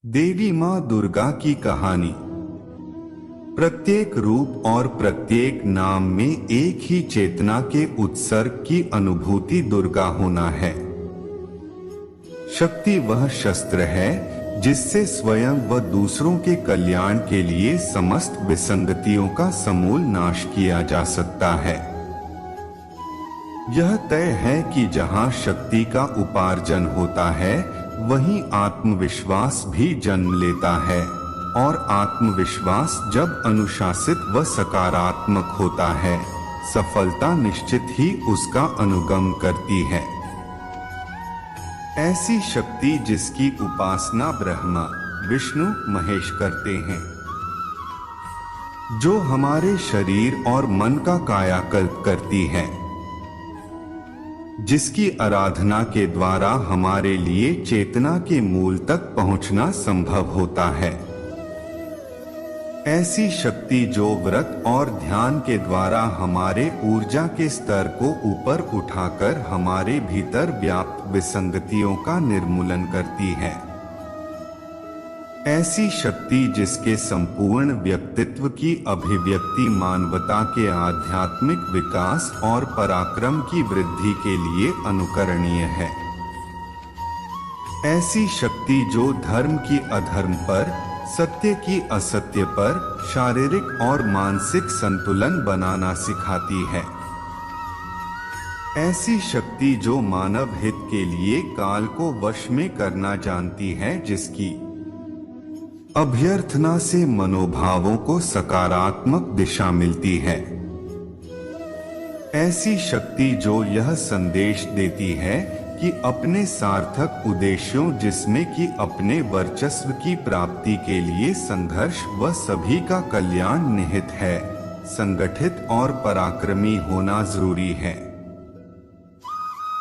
देवी माँ दुर्गा की कहानी। प्रत्येक रूप और प्रत्येक नाम में एक ही चेतना के उत्सर्ग की अनुभूति दुर्गा होना है। शक्ति वह शस्त्र है जिससे स्वयं व दूसरों के कल्याण के लिए समस्त विसंगतियों का समूल नाश किया जा सकता है। यह तय है कि जहाँ शक्ति का उपार्जन होता है वहीं आत्मविश्वास भी जन्म लेता है, और आत्मविश्वास जब अनुशासित व सकारात्मक होता है, सफलता निश्चित ही उसका अनुगम करती है। ऐसी शक्ति जिसकी उपासना ब्रह्मा, विष्णु, महेश करते हैं, जो हमारे शरीर और मन का कायाकल्प करती है, जिसकी आराधना के द्वारा हमारे लिए चेतना के मूल तक पहुंचना संभव होता है। ऐसी शक्ति जो व्रत और ध्यान के द्वारा हमारे ऊर्जा के स्तर को ऊपर उठाकर हमारे भीतर व्याप्त विसंगतियों का निर्मूलन करती है। ऐसी शक्ति जिसके संपूर्ण व्यक्तित्व की अभिव्यक्ति मानवता के आध्यात्मिक विकास और पराक्रम की वृद्धि के लिए अनुकरणीय है। ऐसी शक्ति जो धर्म की अधर्म पर, सत्य की असत्य पर शारीरिक और मानसिक संतुलन बनाना सिखाती है। ऐसी शक्ति जो मानव हित के लिए काल को वश में करना जानती है, जिसकी अभ्यर्थना से मनोभावों को सकारात्मक दिशा मिलती है। ऐसी शक्ति जो यह संदेश देती है कि अपने सार्थक उद्देश्यों, जिसमें कि अपने वर्चस्व की प्राप्ति के लिए संघर्ष व सभी का कल्याण निहित है, संगठित और पराक्रमी होना जरूरी है।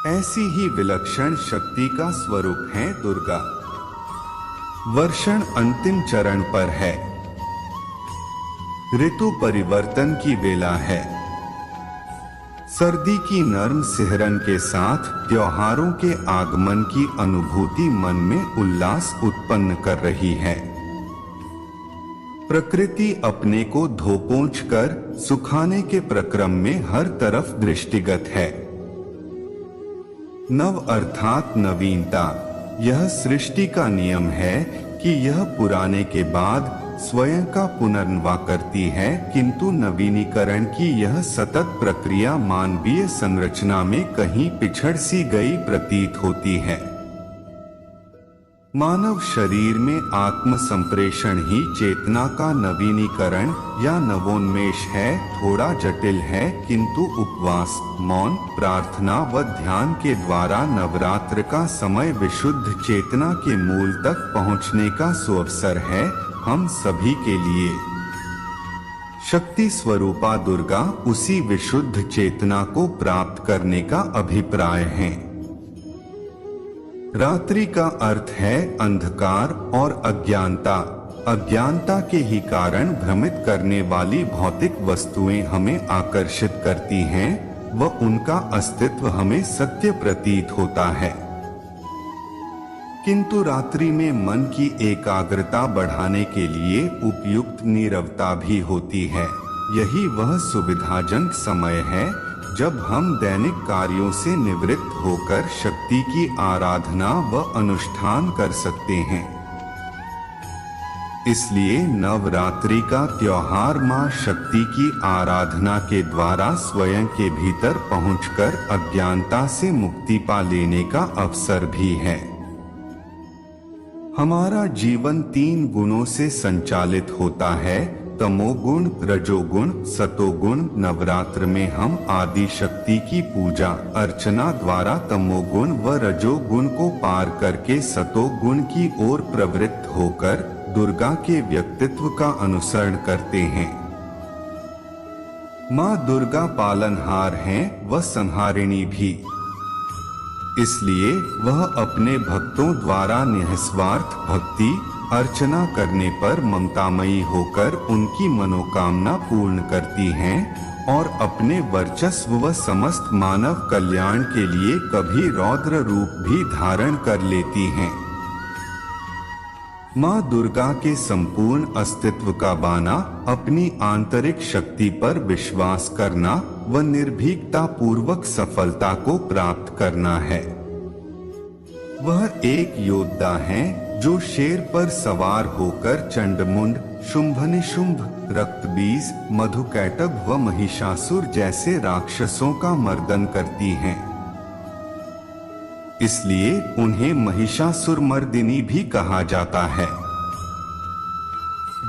ऐसी ही विलक्षण शक्ति का स्वरूप है दुर्गा। वर्षण अंतिम चरण पर है। ऋतु परिवर्तन की वेला है। सर्दी की नर्म सिहरन के साथ त्योहारों के आगमन की अनुभूति मन में उल्लास उत्पन्न कर रही है। प्रकृति अपने को धोपोंछ कर सुखाने के प्रक्रम में हर तरफ दृष्टिगत है। नव अर्थात नवीनता, यह सृष्टि का नियम है कि यह पुराने के बाद स्वयं का पुनर्नवा करती है, किंतु नवीनीकरण की यह सतत प्रक्रिया मानवीय संरचना में कहीं पिछड़ सी गई प्रतीत होती है। मानव शरीर में आत्म संप्रेषण ही चेतना का नवीनीकरण या नवोन्मेष है। थोड़ा जटिल है, किंतु उपवास, मौन, प्रार्थना व ध्यान के द्वारा नवरात्र का समय विशुद्ध चेतना के मूल तक पहुंचने का सुअवसर है हम सभी के लिए। शक्ति स्वरूपा दुर्गा उसी विशुद्ध चेतना को प्राप्त करने का अभिप्राय है। रात्रि का अर्थ है अंधकार और अज्ञानता। अज्ञानता के ही कारण भ्रमित करने वाली भौतिक वस्तुएं हमें आकर्षित करती हैं व उनका अस्तित्व हमें सत्य प्रतीत होता है। किंतु रात्रि में मन की एकाग्रता बढ़ाने के लिए उपयुक्त नीरवता भी होती है। यही वह सुविधाजनक समय है जब हम दैनिक कार्यों से निवृत्त होकर शक्ति की आराधना व अनुष्ठान कर सकते हैं। इसलिए नवरात्रि का त्योहार मां शक्ति की आराधना के द्वारा स्वयं के भीतर पहुंचकर अज्ञानता से मुक्ति पा लेने का अवसर भी है। हमारा जीवन 3 गुणों से संचालित होता है, तमोगुण, रजोगुण, सतोगुण। नवरात्र में हम आदि शक्ति की पूजा अर्चना द्वारा तमोगुण व रजोगुण को पार करके सतोगुण की ओर प्रवृत्त होकर दुर्गा के व्यक्तित्व का अनुसरण करते हैं। माँ दुर्गा पालनहार हैं व संहारिणी भी। इसलिए वह अपने भक्तों द्वारा निस्वार्थ भक्ति अर्चना करने पर ममतामयी होकर उनकी मनोकामना पूर्ण करती हैं और अपने वर्चस्व व समस्त मानव कल्याण के लिए कभी रौद्र रूप भी धारण कर लेती हैं। माँ दुर्गा के संपूर्ण अस्तित्व का बाना अपनी आंतरिक शक्ति पर विश्वास करना व निर्भीकता पूर्वक सफलता को प्राप्त करना है। वह एक योद्धा है जो शेर पर सवार होकर चंडमुंड, शुंभनिशुंभ, रक्तबीज, मधुकैटभ व महिषासुर जैसे राक्षसों का मर्दन करती हैं। इसलिए उन्हें महिषासुरमर्दिनी भी कहा जाता है।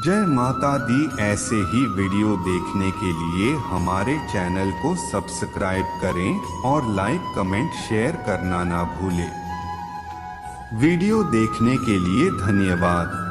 जय माता दी। ऐसे ही वीडियो देखने के लिए हमारे चैनल को सब्सक्राइब करें और लाइक, कमेंट, शेयर करना ना भूलें। वीडियो देखने के लिए धन्यवाद।